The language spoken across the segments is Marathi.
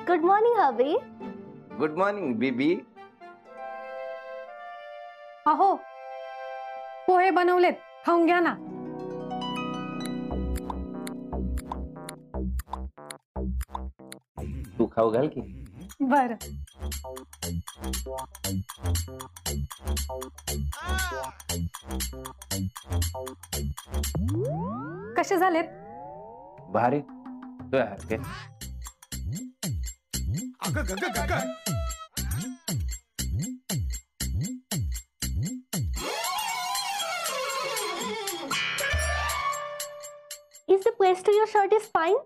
Good morning hubby. Good morning बीबी. अहो पोहे बनवलेत, खाऊन घ्या ना. तू खाऊ घाल की. बर. कसे झालेत? भारी. तू हरके. Is the place to your shirt is fine?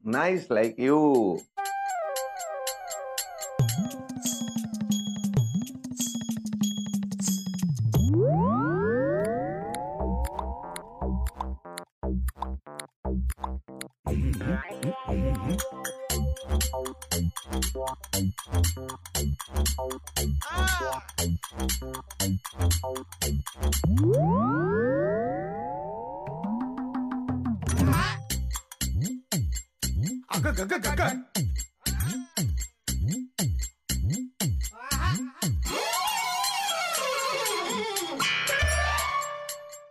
Nice like you.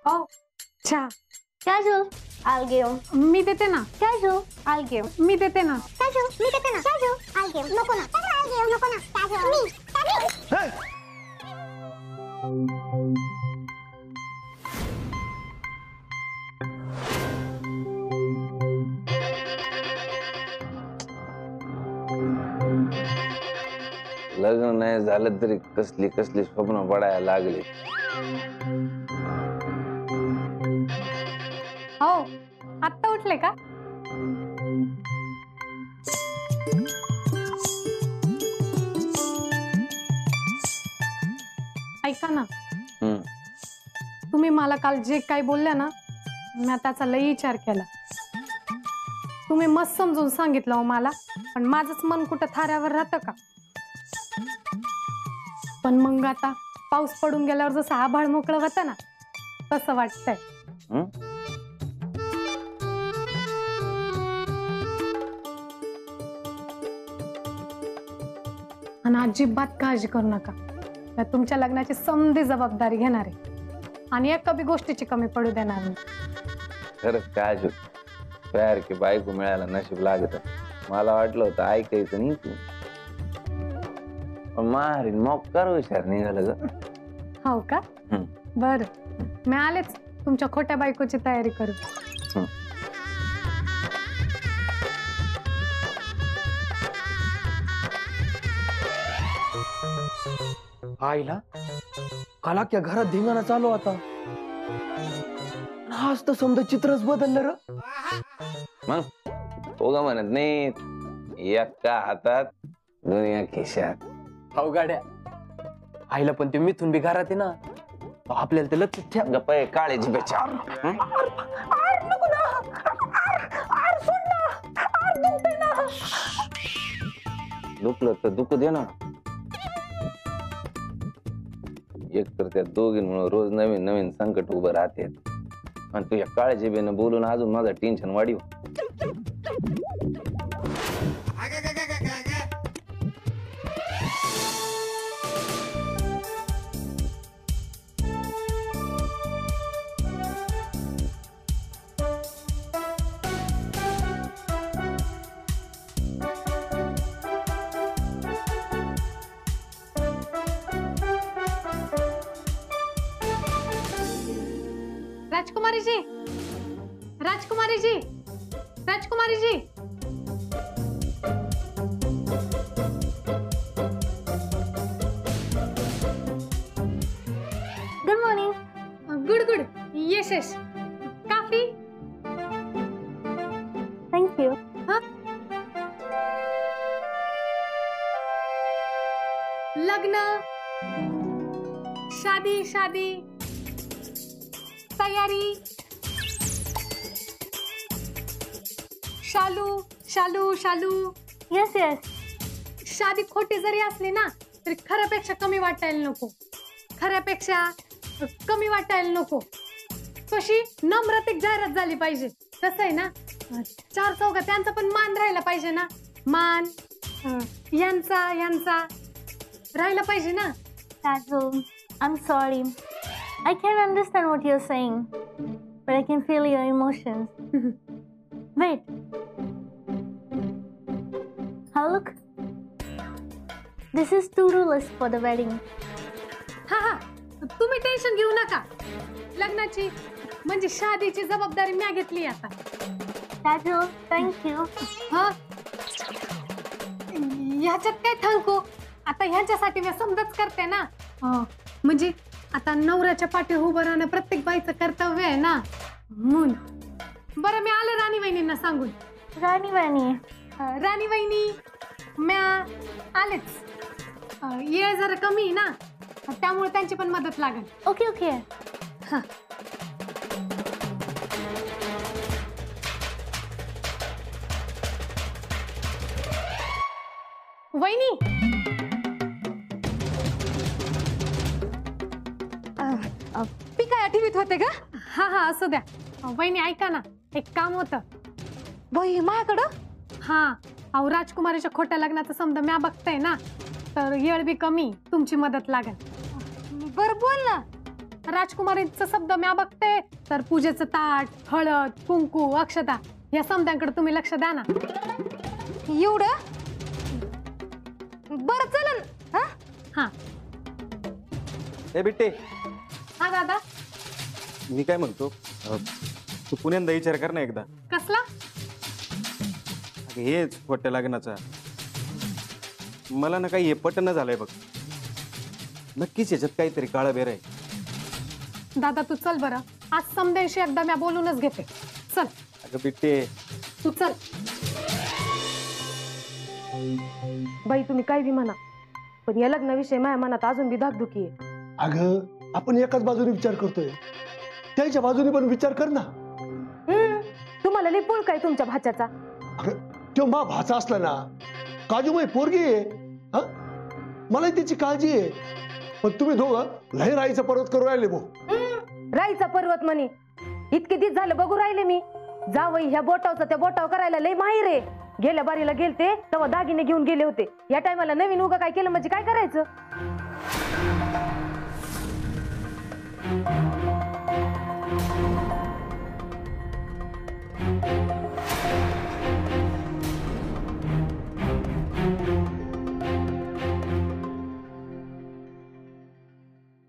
Oh, चा. Casual. I'll give. मी देते ना. Casual. I'll give. मी देते ना. Casual. मी देते ना. Casual. I'll give. नको ना. Casual. I'll give. नको ना. Casual. मी. Casual. लग्न नाही झालं तरी कसली कसली स्वप्न पडायला लागली. हो, आत्ता उठले का? ऐका ना, तुम्ही मला काल जे काही बोलल्या ना, मी त्याचा लई विचार केला. तुम्ही मस्त समजून सांगितलं हो मला, पण माझंच मन कुठं थाऱ्यावर राहतं का? पण मग आता पाऊस पडून गेल्यावर जसं आभाळ मोकळं होतं ना, तसं वाटतंय. आणि अजिबात काळजी करू नका. मी तुमच्या लग्नाची समधी जबाबदारी घेणार आहे आणि एका बी गोष्टीची कमी पडू देणार नाही. खरंच काजू, प्यार की बायको मिळायला नशीब लागत. मला वाटलं होतं ऐकायचं नाही तू, पण मारीन मोकार हुशार निघालं ग. हो का? बर, मी आलेच तुमच्या खोट्या बायकोची तयारी करू. आईला काला क्या घरात धिंगाणा चालू आता. आज तर समजा चित्रच बदललं र. मग ओगा म्हणत नाही एका हातात दुनिया खिशात. हो गाड्या, आईला पण ते मिथून बी घरात आहे ना, आपल्याला ते लक्षात ठेव. गप्पा काळे जिभेच्या. दुखलं तर दुखू दे ना. एक तर त्या दोघींमुळे रोज नवीन नवीन संकट उभं राहते आणि तुझ्या काळ्या जिभेनं बोलून अजून माझं टेन्शन वाढीव. राजकुमारी जी, राजकुमारी जी, राजकुमारी जी. Good morning. Good good. Yes yes. Coffee. Thank you. हाँ? लग्न, शादी शादी, तयारी, शालू शालू शालू. Yes, yes. शादी खोटी जरी असली ना तरी खऱ्यापेक्षा कमी वाटायला नको, खऱ्यापेक्षा कमी वाटायला नको. कशी नम्रतेक जाहिरात झाली पाहिजे. कसं आहे ना, चार चौघात त्यांचा पण मान राहिला पाहिजे ना. मान यांचा राहिला पाहिजे ना. Kajal, I'm sorry. I can't understand what you're saying, but I can feel your emotions. Wait. Oh, look. This is to-do list for the wedding. हा, तुम्ही टेन्शन घेऊ नका. लग्नाची म्हणजे शादीची जबाबदारी मी घेतली आता. Kajal, thank you. हा, ह्याच्यात काय थांबू. आता ह्यांच्यासाठी मी समजच करते ना. म्हणजे आता नवऱ्याच्या पाठी उभं राहणं प्रत्येक बाईचं कर्तव्य आहे ना. म्हणून बरं, मी आले राणी वहिनींना सांगून. राणी वहिनी म्या आलेच. ये जरा कमी ना, त्यामुळे त्यांची पण मदत लागेल. Okay. हा. वहिनी, मी काय टीव्हीत होते का? हा असू द्या. वहिनी ऐका ना, एक काम होतं. बाई माझ्याकडं? हा, अहो राजकुमारीच्या खोट्या लग्नाचा समजा म्या बघताय ना, तर येळ बी कमी, तुमची मदत लागेल. बरं बोल ना. राजकुमारीचा शब्द म्या बघते, तर पूजेचं ताट, हळद, कुंकू, अक्षता या समद्यांकडे तुम्ही लक्ष द्या ना. एवढं? बरं चलन. हा ए बिट्टे, हा दादा. मी काय म्हणतो, तू पुण्यांदा विचार कर ना एकदा. कसला? हेच खोट्या लग्नाचा मला ना काही हे पटन झालंय बघ. नक्कीच याच्यात काहीतरी काळा बेर आहे. दादा तू चल बरं, आज समद्यांशी एकदा म्या बोलूनच घेते. चल. अगं बिट्टे, तू चल. बाई तुम्ही काय बी म्हणा, पण या लग्नाविषयी माझ्या मनात अजून बी धाकधुकी आहे. अगं आपण एकाच बाजूने विचार करतोय, त्याच्या बाजूने पण विचार कर ना. तुम्हाला लई पुळ काय तुमच्या भाच्याचा. अगं तो मा भाचा असला ना, काजू माई पोरगी आहे. हा, मलाही तिची काळजी आहे. पण तुम्ही दोघं लय राईचा पर्वत करू राहिले भाऊ. राईचा पर्वत म्हणे. इतके दिवस झालं बघू राहिले मी. जावई ह्या बोटावचं त्या बोटाव करायला लय माहीर आहे. गेल्या बारीला गेलते तेव्हा दागिने घेऊन गेले होते. या टायमाला नवीन उगा काय केलं म्हणजे काय करायचं.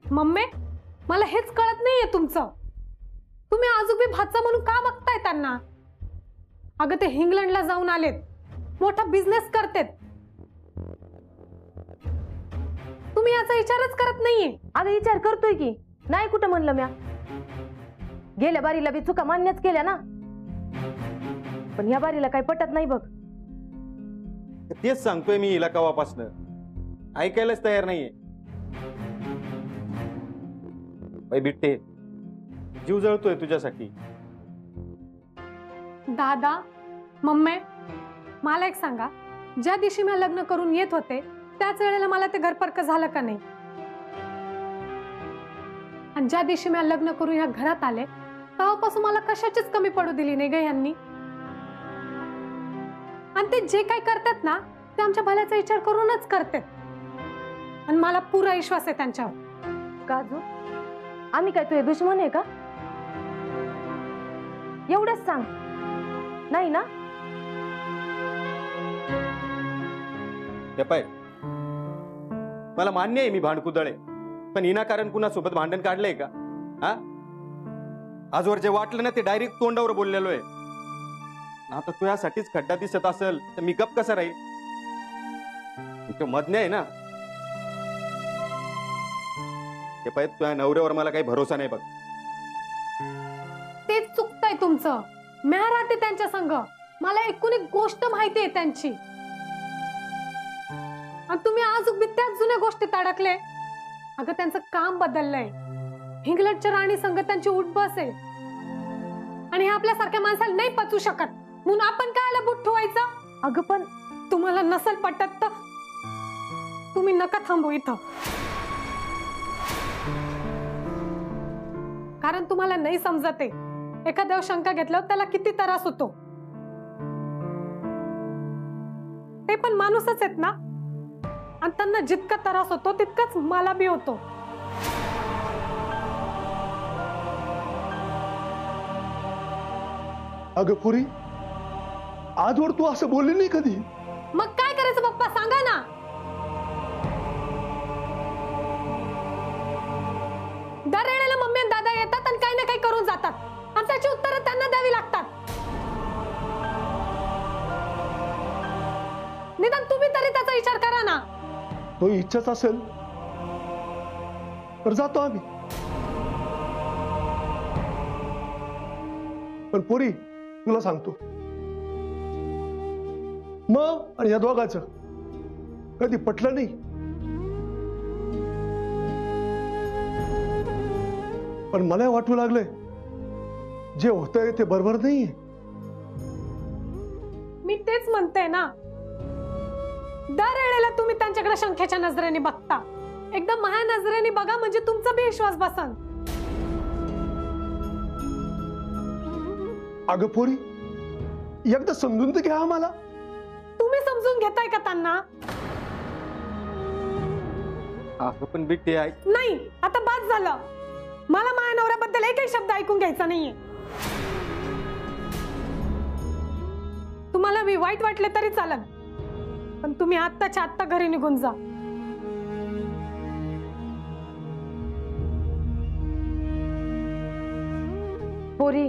मम्मी, मला हेच कळत नाहीये तुमचं. तुम्ही अजून बी भाचा म्हणून का बघताय त्यांना? अगं ते इंग्लंडला जाऊन आलेत, मोठा बिझनेस करतेत. तुम्ही याचा विचारच करत नाहीये. अगं विचार करतोय की नाही, कुठं म्हणलं म्या. गेल्या बारीला बी चुका मान्यच केल्या ना, पण ह्या बारीला काही पटत नाही बघ. तेच सांगतोय मी हिला कवापासनं, ऐकायलाच तयार नाहीये. बाई बिट्टे, जीव जळतोय तुझ्यासाठी. दादा, मम्मी, मला एक सांगा, ज्या दिवशी मी लग्न करून येत होते त्याच वेळेला मला ते घरपरक झालं का नाही? आणि ज्या दिवशी मी लग्न करून ह्या घरात आले तेव्हापासून मला कशाचीच कमी पडू दिली नाही ग यांनी. आणि ते जे काही करतात ना, ते आमच्या भल्याचा विचार करूनच करतात. आणि मला पुरा विश्वास आहे त्यांच्यावर. काजू, आम्ही काय तुझे दुश्मन आहे का? एवढंच सांग. नाही ना? हे पाय, मला मान्य आहे मी भांडकुदळ आहे, पण विनाकारण कुणासोबत भांडण काढलंय का? हा, आजवर जे वाटलं ना ते डायरेक्ट तोंडावर बोललेलो आहे. आता तुझ्यासाठीच खड्डा दिसत असेल तर मी गप कसा राहील? तो मज्ञ आहे ना. हे पाय, तुझ्या नवऱ्यावर मला काही भरोसा नाही बघ. तेच चुकतंय तुमचं. म्या राहते त्यांच्या संग, मला एकूण एक गोष्ट माहिती आहे त्यांची. आणि तुम्ही अजून बी त्याच जुन्या गोष्टीत अडकले. अगं त्यांचं काम बदललंय. इंग्लंडच्या राणी संग त्यांची उठबस आहे. आणि हे आपल्यासारख्या माणसाला नाही पचू शकत, म्हणून आपण कायला बुट ठेवायचं? अगं पण तुम्हाला नसल पटत तर तुम्ही नका थांबू इथं, कारण तुम्हाला नाही समजत आहे एखाद्यावर शंका घेतल्यावर त्याला किती त्रास होतो. ते पण माणूसच आहेत ना, आणि त्यांना जितका त्रास होतो तितकाच मला बी होतो. अगं पुरी, आजवर तू असं बोलली नाही कधी. मग काय करायचं पप्पा सांगा ना. दर वेळेला मम्मी आणि दादा येतात आणि काही ना काही करून जातात, आणि त्याची उत्तरं त्यांना द्यावी लागतात. निदान तुम्ही तरी त्याचा विचार करा ना. तो इच्छाच असेल तर जातो आम्ही. पण पुरी, तुला सांगतो, मग आणि या दोघांचं कधी पटलं नाही. पण मला वाटू लागलंय जे होतंय ते बरोबर नाहीये. मी तेच म्हणते ना, दर वेळेला तुम्ही त्यांच्याकडे शंखेच्या नजरेने बघता. एकदम माझ्या नजरेने बघा, म्हणजे तुमचा बी विश्वास बसन. अगं पोरी, एकदा समजून तर घ्या आम्हाला. तुम्ही समजून घेताय का त्यांना? अगं पण बिट्टी आहे. नाही, आता बाद झालं. मला माझ्या नवऱ्याबद्दल एकही शब्द ऐकून घ्यायचा नाहीये. तुम्हाला मी वाईट वाटले तरी चालेल, पण तुम्ही आत्ताच्या आत्ता घरी निघून जा. पोरी,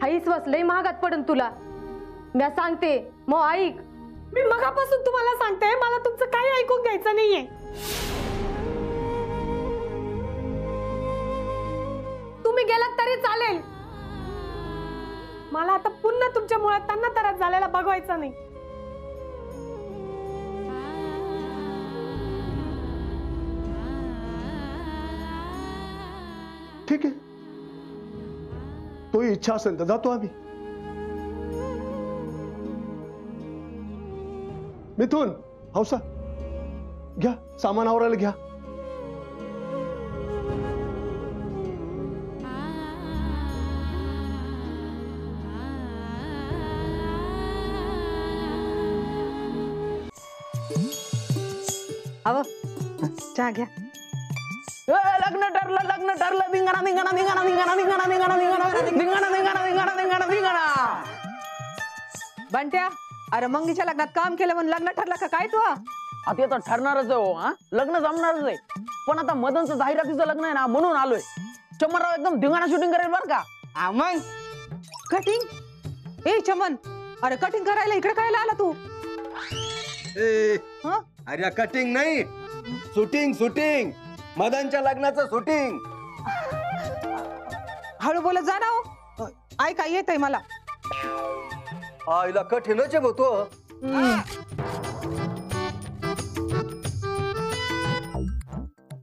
हा विश्वास लय महागात पडन तुला. मी सांगते मग ऐक. मी मगापासून तुम्हाला सांगते, मला तुमचं काही ऐकून घ्यायचं नाहीये. तुम्ही गेलात तरी चालेल. मला आता पुन्हा तुमच्या मुळे त्यांना त्रास झालेला बघवायचा नाही. ठीक आहे, तो इच्छा असेल तर जातो आम्ही. मिथून, हौसा घ्या, सामान आवरायला घ्या. अव चहा घ्या. लग्न ठरलं धिंगाणा धिंगाणा धिंगाणा धिंगाणा धिंगाणा धिंगाणा धिंगाणा धिंगाणा धिंगाणा धिंगाणा धिंगाणा धिंगाणा. बंट्या, अरे मंगीच्या लग्नात काम केलं म्हणून लग्न ठरलं का काय तू? आता आता ठरणारच आहे हो. हा, लग्न जमणारच आहे. पण आता मदनचं जाहिरातीचं लग्न आहे ना, म्हणून आलोय. चमनराव एकदम धिंगाणा शूटिंग करेल बर का. मग कटिंग? ए चमन, अरे कटिंग करायला इकडे काय आला तू? अरे कटिंग नाही, शूटिंग. शूटिंग, मदनच्या लग्नाचं शूटिंग. हळू बोलत जा ना हो. ऐका येत आहे मला. आईला कठीणच आहे तो.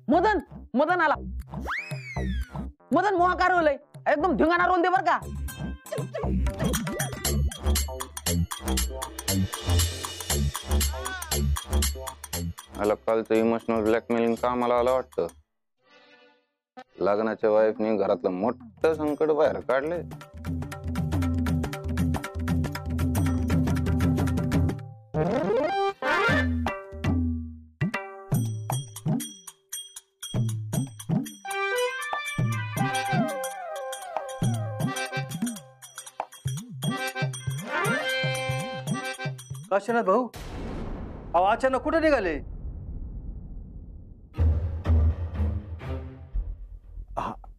मदन मदन आला. मदन मोहाकार होलय, एकदम धिंगाणा रोल दे बर का. मला कालचं इमोशनल ब्लॅकमेलिंग कामाला आलं वाटतं. लग्नाच्या वाईफने घरातलं मोठं संकट बाहेर काढले. काशीनाथ भाऊ, अहो अचानक कुठे निघाले?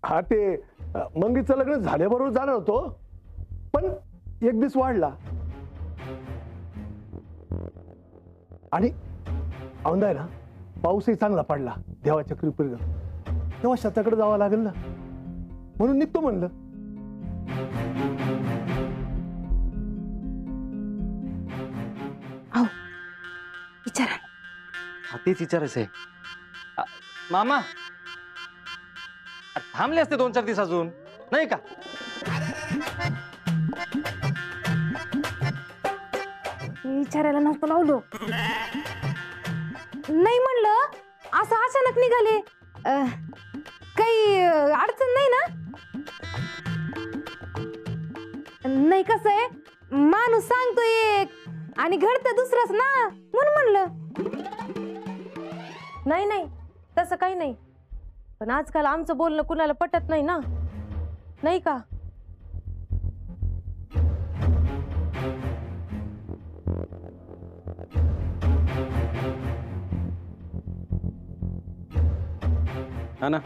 हा, ते मंगीचं लग्न झाल्याबरोबर जाणार होतो, पण एक दिवस वाढला आणि औंधा आहे ना, पाऊसही चांगला पडला देवाच्या कृपेनं. तेव्हा शेताकडे जावं लागेल ना, म्हणून निघतो म्हणलं. विचारा. तेच विचारायचं आहे. मामा थांबले असते 2-4 दिवस अजून, नाही का? विचारायला नव्हतं लावलो. नाही म्हणलं निघाले. काही अडचण नाही ना? नाही, कसं आहे, माणूस सांगतो एक आणि घडतं दुसरंच ना, म्हणून म्हणलं. नाही नाही, तसं काही नाही, पण आजकाल आमचं बोलणं कुणाला पटत नाही ना, नाही का? हा ना,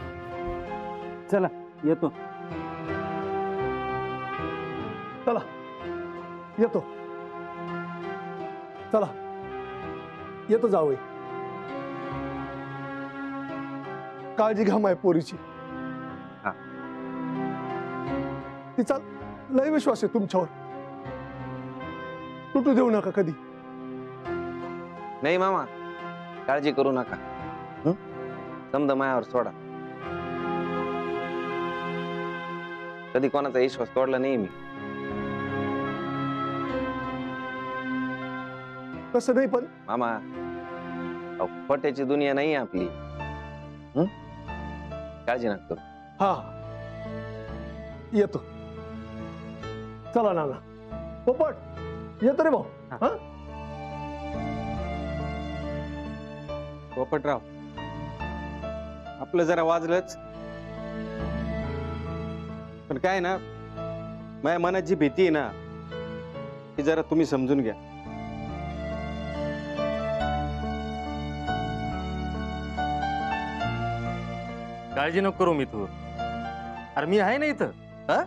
चला येतो. चला येतो. चला येतो जावई. काळजी घ्या माय पोरीची. हा. तिचा लय विश्वास आहे तुमच्यावर, तुटू देऊ नका कधी. नाही मामा, काळजी करू नका. समजा मायावर सोडा. कधी कोणाचा विश्वास तोडला नाही मी. तसं नाही, पण मामा, खोट्याची दुनिया नाही आपली. काळजी नका करू. हा येतो. चला नाना. पोपट येतो रे भाऊ. हा पोपटराव, आपलं जरा वाजलंच, पण काय ना, माझ्या मनात जी भीती आहे ना, ती जरा तुम्ही समजून घ्या. काळजी नको करू मिथून. अरे मी आहे ना इथं. हा,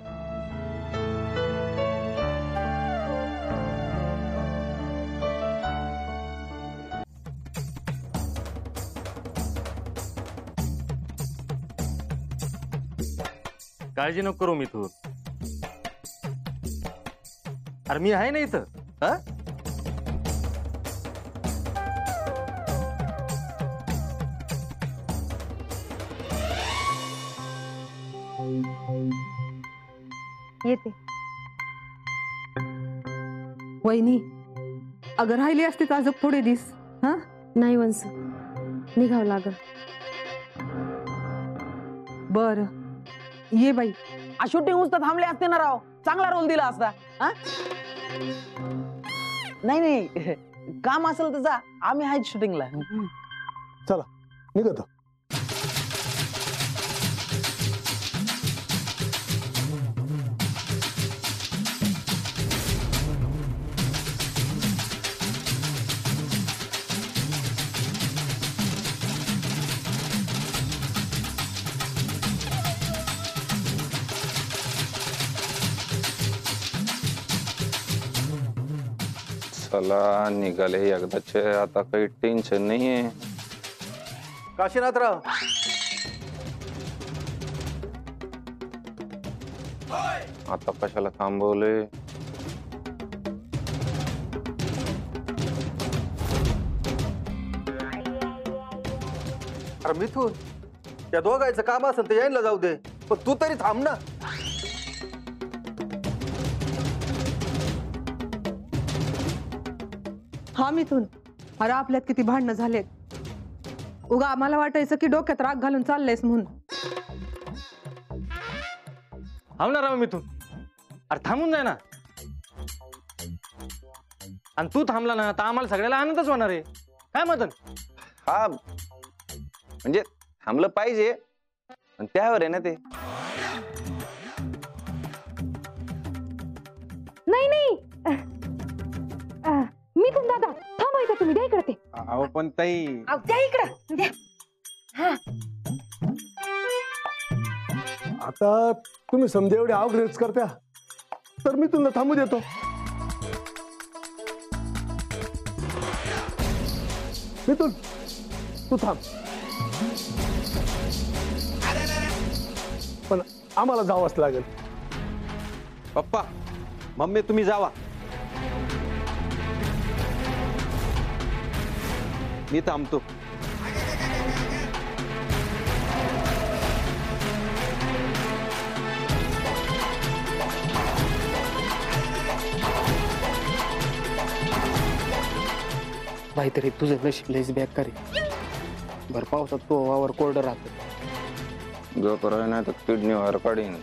काळजी नको करू मिथून. अरे मी आहे ना इथं. हा, येते. वहिनी, अगं राहिली असते तर अजून थोडे दिस. हा, नाही वंस, निघावं लागल. बर, ये बाई. शूटिंग उचता थांबले असते ना राव, चांगला रोल दिला असता. हा, नाही नाही, काम असेल तर जा, आम्ही आहेत शूटिंगला. चला निघतो. चला निघाले एकदाचे, आता काही टेन्शन नाहीये. काशीनाथराव, आता कशाला थांबवले? अरे मिथून, या दोघांचं काम असेल तर यायला जाऊ दे, पण तू तरी थांब ना. हा मिथून, अरे आपल्यात किती भांडणं झालेत. उगा आम्हाला वाटायचं की डोक्यात राग घालून चाललंयस म्हणून. थांबणार राव मिथून. अरे थांबून जाय ना. आणि तू थांबला ना तर आम्हाला सगळ्याला आनंदच होणार आहे. काय मदन? हा, म्हणजे थांबलं पाहिजे, पण त्यावर आहे ना ते. नाही नाही, मिथून दादा थांबायचं, तुम्ही द्या इकडे ते. अहो पण ताई, द्या इकडं द्या. आता तुम्ही समजा एवढे अवघडच करत्या, तर मी तुला थांबू देतो. मिथून तू थांब, पण आम्हाला जावंच लागेल. पप्पा मम्मी तुम्ही जावा, मी थांबतो. काहीतरी तुझं नशीब लयच बेकार आहे. भर पावसात तो वावर कोरडं राहतं. जो नाही तर किडनी व्हायला काढीन.